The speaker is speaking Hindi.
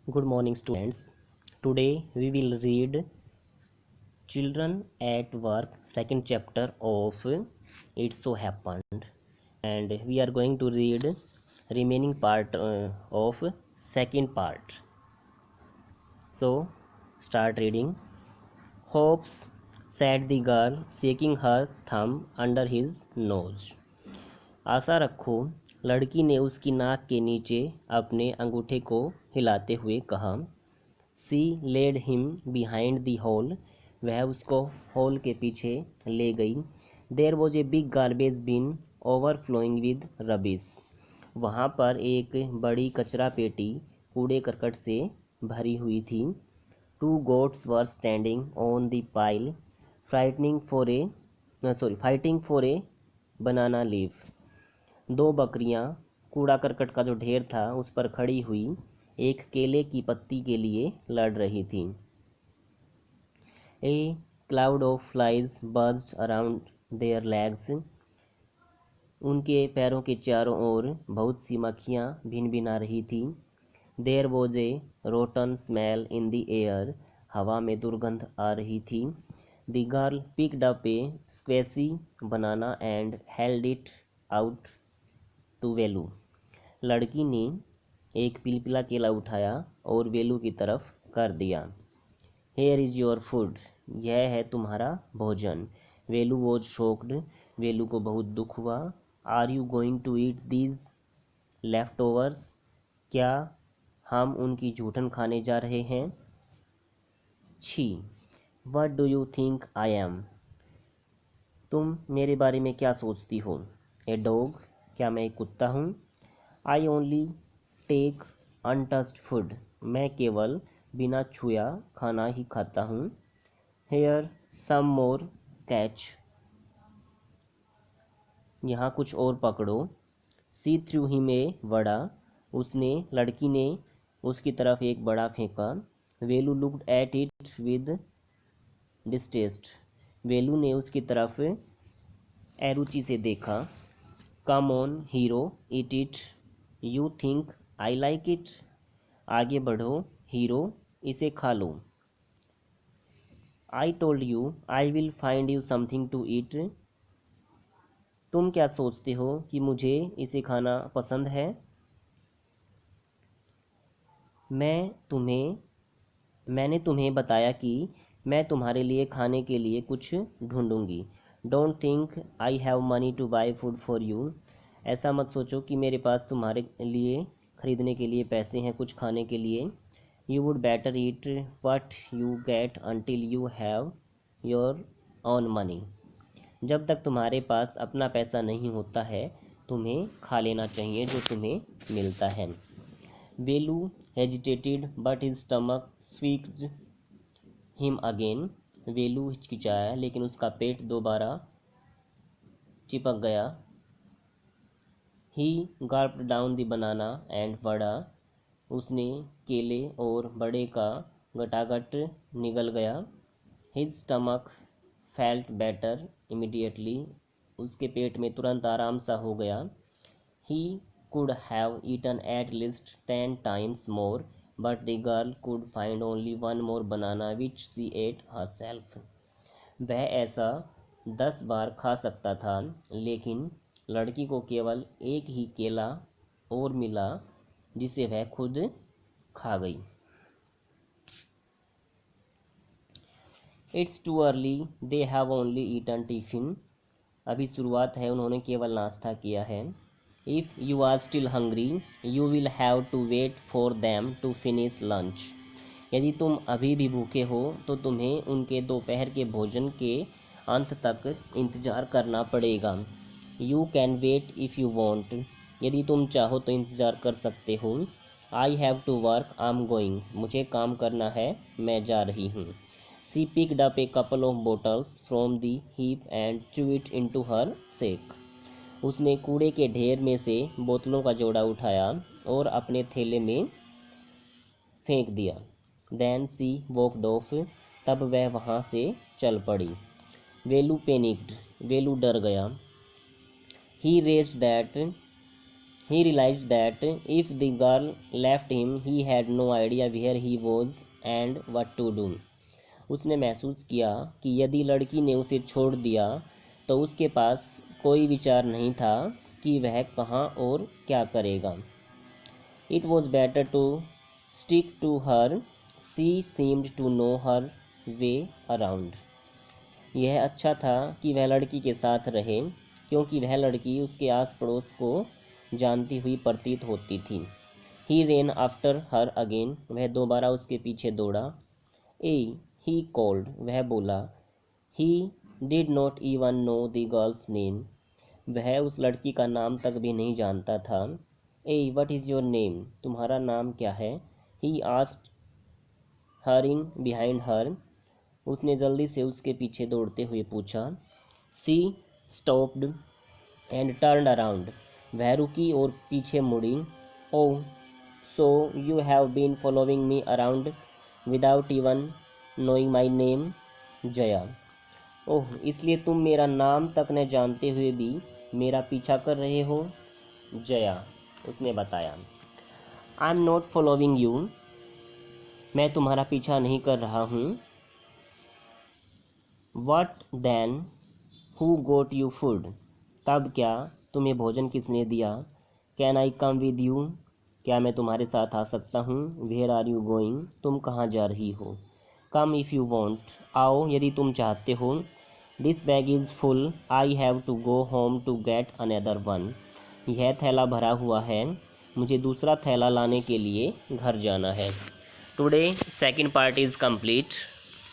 Good morning, students. Today we will read Children at Work, second chapter of It So Happened, and we are going to read remaining part of second part. So, start reading. Hopes, said the girl, shaking her thumb under his nose. आशा रखो, लड़की ने उसकी नाक के नीचे अपने अंगूठे को हिलाते हुए कहा। She led him behind the hall, वह उसको हॉल के पीछे ले गई। There was a big garbage bin overflowing with rubbish, वहाँ पर एक बड़ी कचरा पेटी कूड़े करकट से भरी हुई थी। To goats were standing on the pile fighting for a banana leaf, दो बकरियां कूड़ा करकट का जो ढेर था उस पर खड़ी हुई एक केले की पत्ती के लिए लड़ रही थी। A cloud of flies buzzed around their legs, उनके पैरों के चारों ओर बहुत सी मक्खियाँ भिनभिना रही थी। There was a rotten smell in the air, हवा में दुर्गंध आ रही थी। The girl picked up a squashy banana and held it out to Velu, लड़की ने एक पिलपिला केला उठाया और वेलू की तरफ कर दिया। हेयर इज़ योर फूड, यह है तुम्हारा भोजन। वेलू वॉज शॉक्ड, वेलू को बहुत दुख हुआ। Are you going to eat these leftovers, क्या हम उनकी जूठन खाने जा रहे हैं। छी, what do you think I am, तुम मेरे बारे में क्या सोचती हो। ए डॉग, क्या मैं एक कुत्ता हूँ। I only take untouched food, मैं केवल बिना छुआ खाना ही खाता हूँ। हेयर सम मोर कैच, यहाँ कुछ और पकड़ो। She threw him a vada, लड़की ने उसकी तरफ एक बड़ा फेंका। Velu looked at it with distaste, Velu ने उसकी तरफ अरुचि से देखा। Come on hero eat it, you think I like it, आगे बढ़ो हीरो, इसे खा लो। I told you I will find you something to eat, तुम क्या सोचते हो कि मुझे इसे खाना पसंद है। मैंने तुम्हें बताया कि मैं तुम्हारे लिए खाने के लिए कुछ ढूंढूंगी। Don't think I have money to buy food for you, ऐसा मत सोचो कि मेरे पास तुम्हारे लिए खरीदने के लिए पैसे हैं कुछ खाने के लिए। You would better eat what you get until you have your own money, जब तक तुम्हारे पास अपना पैसा नहीं होता है तुम्हें खा लेना चाहिए जो तुम्हें मिलता है। Velu hesitated but his stomach squeezed him again, Velu हिचकिचाया लेकिन उसका पेट दोबारा चिपक गया। He gulped down the banana and vada, उसने केले और बड़े का गटागट निगल गया। His stomach felt better immediately, उसके पेट में तुरंत आराम सा हो गया। ही could have eaten at least 10 times more, but the girl could find only one more banana which she ate herself, वह ऐसा 10 बार खा सकता था लेकिन लड़की को केवल एक ही केला और मिला जिसे वह खुद खा गई। It's too early, they have only eaten tiffin, अभी शुरुआत है उन्होंने केवल नाश्ता किया है। If you are still hungry you will have to wait for them to finish lunch, यदि तुम अभी भी भूखे हो तो तुम्हें उनके दोपहर के भोजन के अंत तक इंतज़ार करना पड़ेगा। You can wait if you want, यदि तुम चाहो तो इंतज़ार कर सकते हो। I have to work I am going, मुझे काम करना है मैं जा रही हूँ। She picked up a couple of bottles from the heap and threw it into her sack, उसने कूड़े के ढेर में से बोतलों का जोड़ा उठाया और अपने थैले में फेंक दिया। देन सी वॉकड ऑफ, तब वह वहाँ से चल पड़ी। वेलू पैनिक्ड, वेलू डर गया। He realised that He realized that if the girl left him, he had no idea where he was and what to do. उसने महसूस किया कि यदि लड़की ने उसे छोड़ दिया तो उसके पास कोई विचार नहीं था कि वह कहाँ और क्या करेगा. It was better to stick to her. She seemed to know her way around. यह अच्छा था कि वह लड़की के साथ रहे क्योंकि वह लड़की उसके आस पड़ोस को जानती हुई प्रतीत होती थी. He ran after her again. वह दोबारा उसके पीछे दौड़ा. ए he called. वह बोला. He did not even know the girl's name. वह उस लड़की का नाम तक भी नहीं जानता था. ए what is your name? तुम्हारा नाम क्या है? He asked, hurrying behind her. उसने जल्दी से उसके पीछे दौड़ते हुए पूछा. She stopped and turned around. वह रुकी और पीछे मुड़ी. Oh, so you have been following me around without even knowing my name, Jaya. ओह, इसलिए तुम मेरा नाम तक न जानते हुए भी मेरा पीछा कर रहे हो, जया. उसने बताया. I am not following you. मैं तुम्हारा पीछा नहीं कर रहा हूँ. What then? Who got you food? तब क्या? तुम्हें भोजन किसने दिया? Can I come with you? क्या मैं तुम्हारे साथ आ सकता हूँ? Where are you going? तुम कहाँ जा रही हो? Come if you want. आओ यदि तुम चाहते हो. This bag is full. I have to go home to get another one. यह थैला भरा हुआ है. मुझे दूसरा थैला लाने के लिए घर जाना है. Today second part is complete.